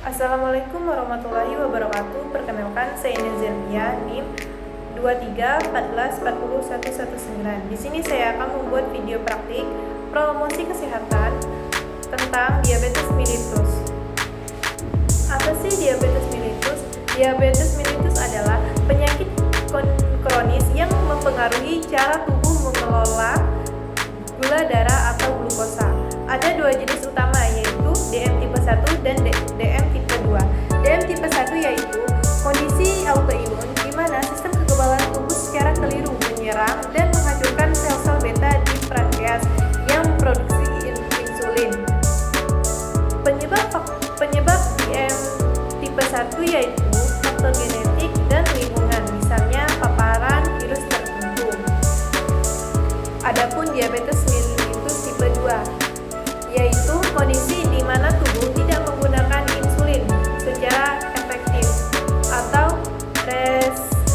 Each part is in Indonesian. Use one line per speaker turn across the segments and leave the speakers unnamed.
Assalamualaikum warahmatullahi wabarakatuh. Perkenalkan, saya Nazilvia, NIM 2314401119. Di sini saya akan membuat video praktik promosi kesehatan tentang diabetes mellitus. Apa sih diabetes mellitus? Diabetes mellitus adalah penyakit kronis yang mempengaruhi cara tubuh mengelola gula darah atau glukosa. Ada dua jenis utama, yaitu DM tipe 1 dan DM tipe 2. DM tipe 1 yaitu kondisi autoimun di mana sistem kekebalan tubuh secara keliru menyerang dan menghancurkan sel-sel beta di pankreas yang memproduksi insulin. Penyebab DM tipe 1 yaitu faktor genetik dan lingkungan, misalnya paparan virus tertentu. Adapun diabetes mellitus tipe 2 yaitu kondisi di mana tubuh tidak menggunakan insulin secara efektif atau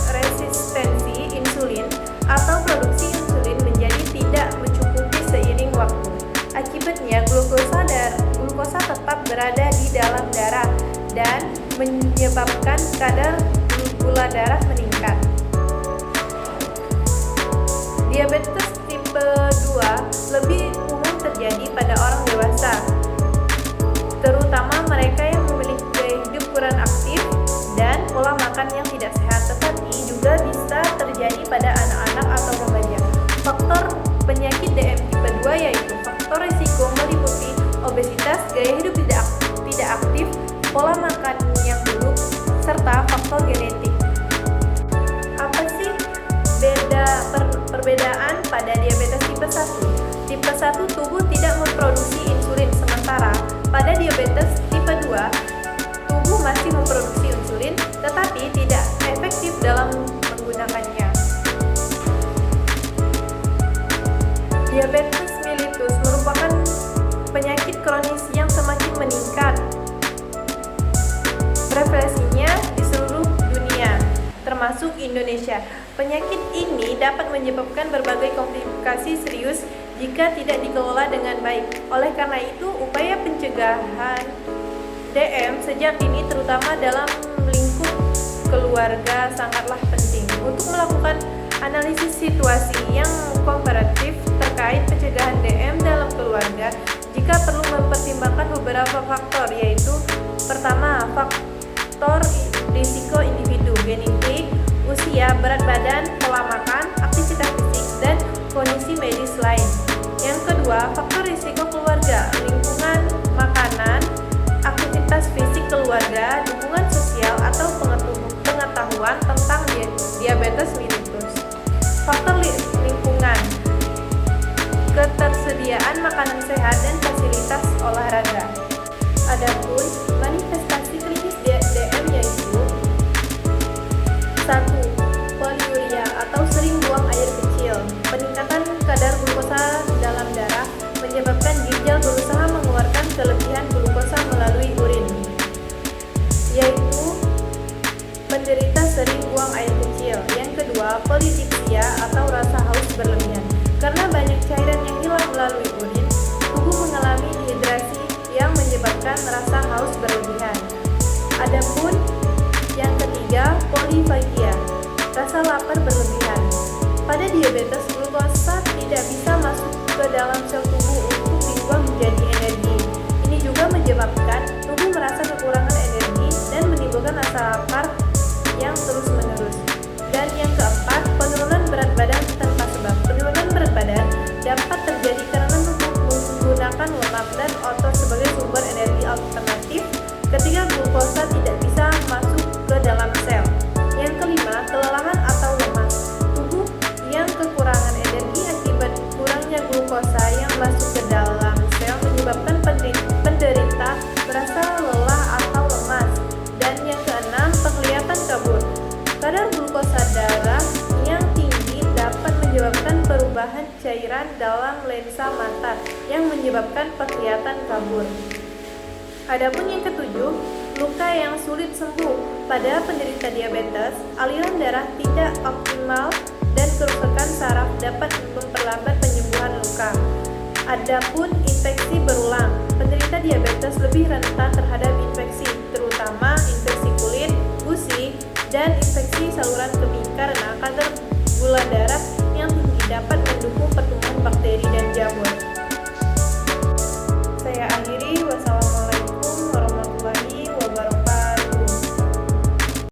resistensi insulin atau produksi insulin menjadi tidak mencukupi seiring waktu. Akibatnya glukosa tetap berada di dalam darah dan menyebabkan kadar gula darah meningkat. Diabetes tipe 2 lebih umum terjadi pada orang dewasa, terutama mereka yang memiliki gaya hidup kurang aktif dan pola makan yang tidak sehat, tetapi juga bisa terjadi pada anak-anak atau remaja. Faktor penyakit DM tipe 2 yaitu faktor risiko meliputi obesitas, gaya hidup tidak aktif, pola makan yang buruk, serta faktor genetik. Apa sih perbedaan pada diabetes tipe 1? Tipe 1 tubuh tidak memproduksi insulin, sementara pada diabetes tipe 2 tubuh masih memproduksi insulin tetapi tidak efektif dalam menggunakannya. Diabetes mellitus merupakan penyakit kronis yang semakin meningkat prevalensinya di seluruh dunia, termasuk Indonesia. Penyakit ini dapat menyebabkan berbagai komplikasi serius jika tidak dikelola dengan baik. Oleh karena itu, upaya pencegahan DM sejak dini terutama dalam lingkup keluarga sangatlah penting. Untuk melakukan analisis situasi yang komparatif terkait pencegahan DM dalam keluarga, jika perlu mempertimbangkan beberapa faktor, yaitu pertama, faktor risiko individu, genetik, usia, berat badan, pola makan, aktivitas fisik, dan kondisi medis lain. Yang kedua, faktor risiko keluarga, lingkungan, makanan, aktivitas fisik keluarga, dukungan sosial, atau pengetahuan tentang diabetes mellitus. Faktor lingkungan, ketersediaan makanan sehat dan fasilitas olahraga. Adapun manifestasi klinis DM yaitu 1. Poliuria atau sering buang air kecil. Peningkatan kadar glukosa dalam darah menyebabkan ginjal berusaha mengeluarkan kelebihan glukosa melalui urin, yaitu menderita sering buang air kecil. Yang kedua, polidipsia atau rasa haus berlebihan. Karena banyak cairan yang hilang melalui urin, tubuh mengalami dehidrasi yang menyebabkan rasa haus berlebihan. Adapun yang ketiga, polifagia, rasa lapar berlebihan. Pada diabetes, glukosa tidak bisa masuk ke dalam sel tubuh untuk diubah menjadi energi. Ini juga menyebabkan tubuh merasa kekurangan energi dan menimbulkan rasa lapar yang terus-menerus. Dan yang keempat, penurunan berat badan tanpa sebab. Penurunan berat badan dapat terjadi karena tubuh menggunakan lemak dan otot sebagai sumber energi alternatif ketika glukosa tidak bisa masuk ke dalam sel. Yang kelima, kelelahan atau lemas. Tubuh yang kekurangan energi akibat kurangnya glukosa yang masuk ke dalam sel menyebabkan penderita merasa lelah atau lemas. Dan yang keenam, penglihatan kabur. Kadar glukosa darah yang tinggi dapat menyebabkan perubahan cairan dalam lensa mata yang menyebabkan penglihatan kabur. Adapun yang ketujuh, luka yang sulit sembuh. Pada penderita diabetes, aliran darah tidak optimal dan kerusakan saraf dapat memperlambat penyembuhan luka. Adapun infeksi berulang, penderita diabetes lebih rentan terhadap infeksi, terutama infeksi saluran kemih karena kadar gula darah yang tinggi dapat mendukung